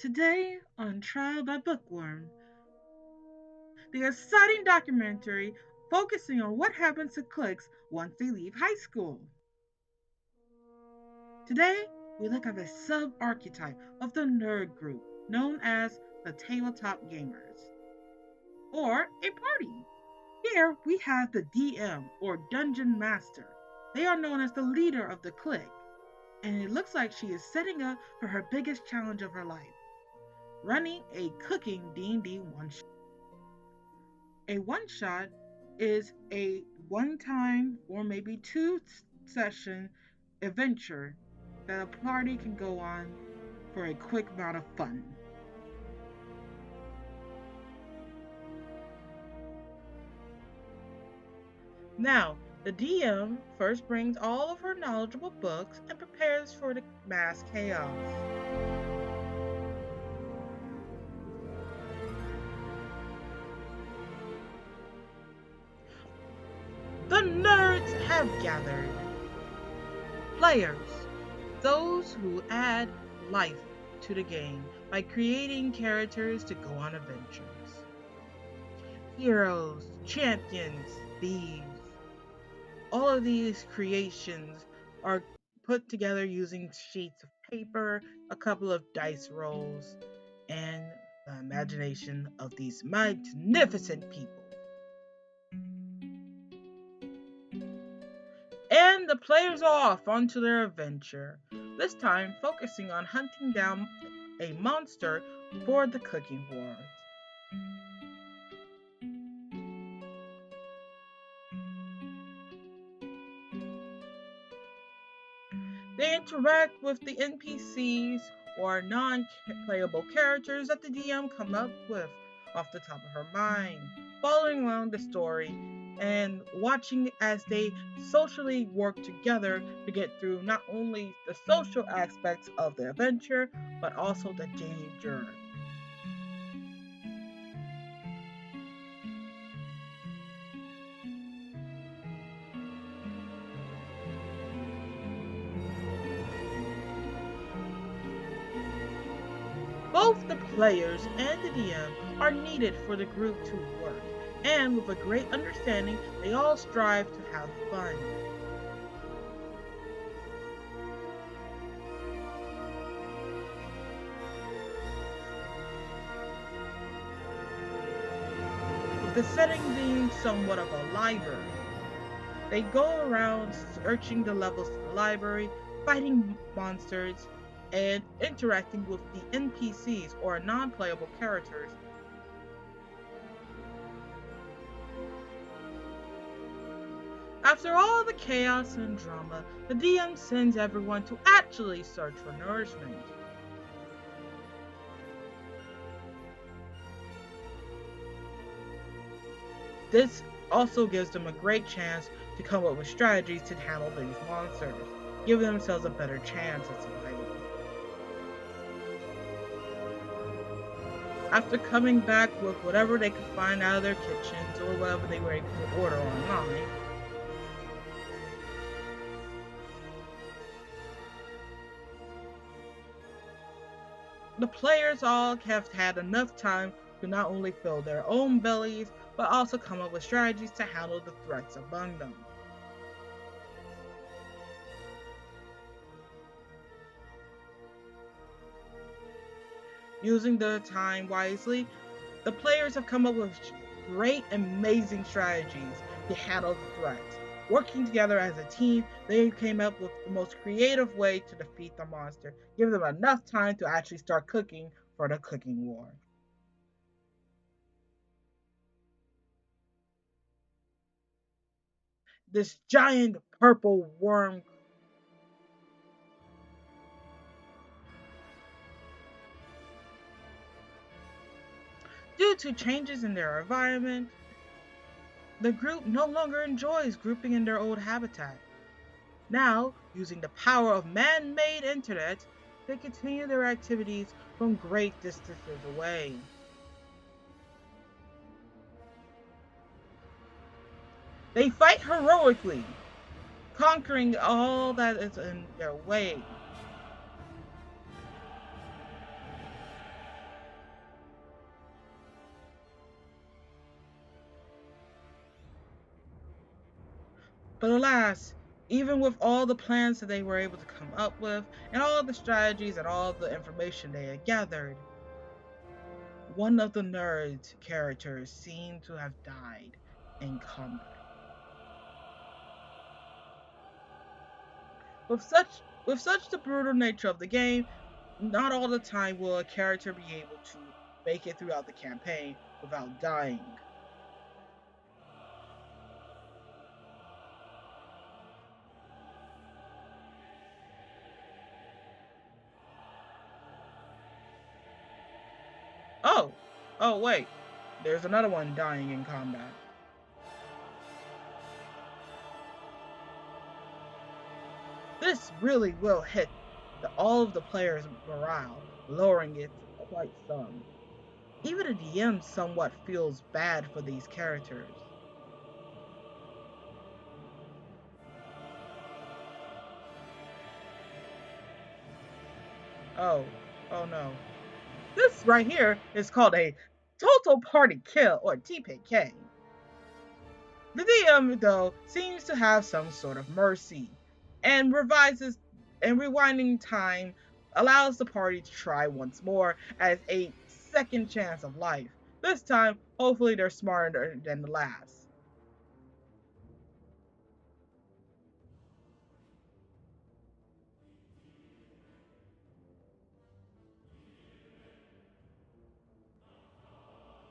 Today on Trial by Bookworm, the exciting documentary focusing on what happens to cliques once they leave high school. Today, we look at a sub archetype of the nerd group known as the tabletop gamers, or a party. Here we have the DM, or Dungeon Master. They are known as the leader of the clique, and it looks like she is setting up for her biggest challenge of her life, running a cooking D&D one-shot. A one shot is a one time or maybe two session adventure that a party can go on for a quick amount of fun. Now, the DM first brings all of her knowledgeable books and prepares for the mass chaos. The nerds have gathered. Players, those who add life to the game by creating characters to go on adventures. Heroes, champions, thieves. All of these creations are put together using sheets of paper, a couple of dice rolls, and the imagination of these magnificent people. And the players are off onto their adventure, this time focusing on hunting down a monster for the cooking wars. They interact with the NPCs or non-playable characters that the DM come up with off the top of her mind, following along the story and watching as they socially work together to get through not only the social aspects of the adventure, but also the danger. Both the players and the DM are needed for the group to work, and with a great understanding, they all strive to have fun. With the setting being somewhat of a library, they go around searching the levels of the library, fighting monsters, and interacting with the NPCs or non playable characters. After all the chaos and drama, the DM sends everyone to actually search for nourishment. This also gives them a great chance to come up with strategies to handle these monsters, giving themselves a better chance at survival. After coming back with whatever they could find out of their kitchens or whatever they were able to order online, the players all have had enough time to not only fill their own bellies, but also come up with strategies to handle the threats among them. Using the time wisely, the players have come up with great, amazing strategies to handle the threats. Working together as a team, they came up with the most creative way to defeat the monster, give them enough time to actually start cooking for the cooking war. This giant purple worm. Due to changes in their environment, the group no longer enjoys grouping in their old habitat. Now, using the power of man-made internet, they continue their activities from great distances away. They fight heroically, conquering all that is in their way. But alas, even with all the plans that they were able to come up with, and all the strategies and all the information they had gathered, one of the nerd's characters seemed to have died in combat. With such with such the brutal nature of the game, not all the time will a character be able to make it throughout the campaign without dying. Oh, oh wait, there's another one dying in combat. This really will hit all of the players' morale, lowering it quite some. Even the DM somewhat feels bad for these characters. Oh, oh no. This right here is called a total party kill, or TPK. The DM, though, seems to have some sort of mercy and revises and rewinding time allows the party to try once more as a second chance of life. This time, hopefully, they're smarter than the last.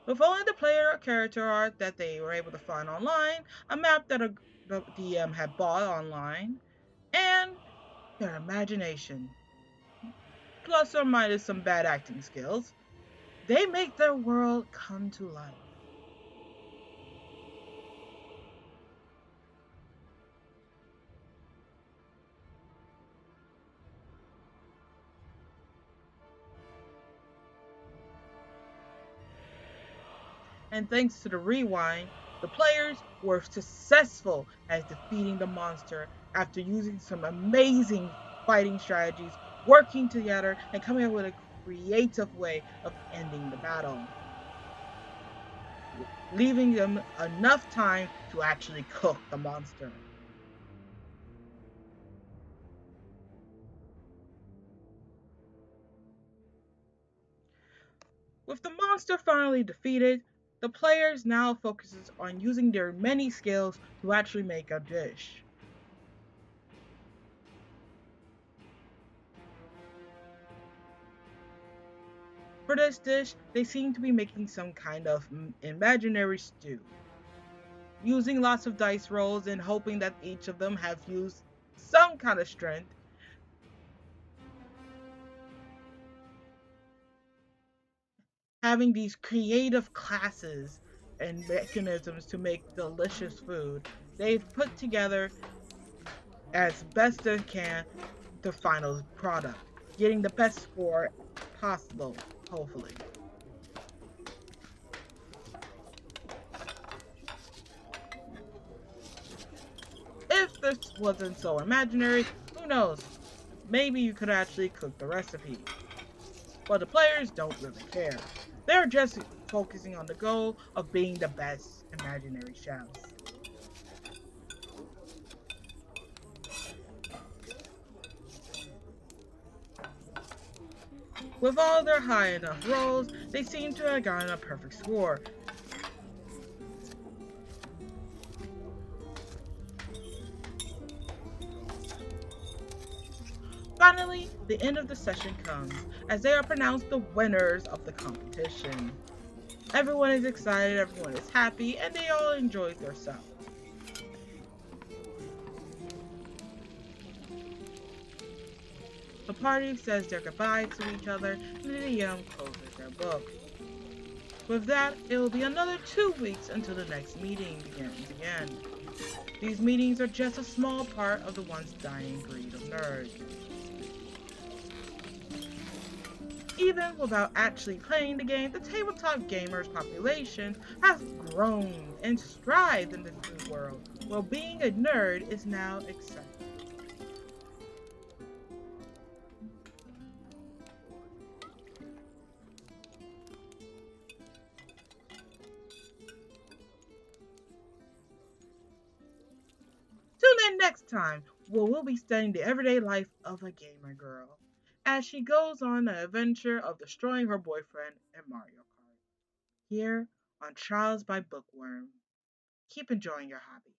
With only the player character art that they were able to find online, a map that the DM had bought online, and their imagination, plus or minus some bad acting skills, they make their world come to life. And thanks to the rewind, the players were successful at defeating the monster after using some amazing fighting strategies, working together, and coming up with a creative way of ending the battle, leaving them enough time to actually cook the monster. With the monster finally defeated, the players now focuses on using their many skills to actually make a dish. For this dish, they seem to be making some kind of imaginary stew, using lots of dice rolls and hoping that each of them have used some kind of strength, having these creative classes and mechanisms to make delicious food. They've put together as best they can the final product, getting the best score possible, hopefully. If this wasn't so imaginary, who knows? Maybe you could actually cook the recipe. But the players don't really care. They're just focusing on the goal of being the best imaginary chefs. With all their high enough rolls, they seem to have gotten a perfect score. Finally, the end of the session comes as they are pronounced the winners of the competition. Everyone is excited, everyone is happy, and they all enjoy themselves. The party says their goodbyes to each other, and the DM closes their book. With that, it will be another 2 weeks until the next meeting begins again. These meetings are just a small part of the once dying breed of nerds. Even without actually playing the game, the tabletop gamers population has grown and thrived in this new world, where being a nerd is now accepted. next time, we'll be studying the everyday life of a gamer girl as she goes on an adventure of destroying her boyfriend in Mario Kart. Here on Trials by Bookworm. Keep enjoying your hobby.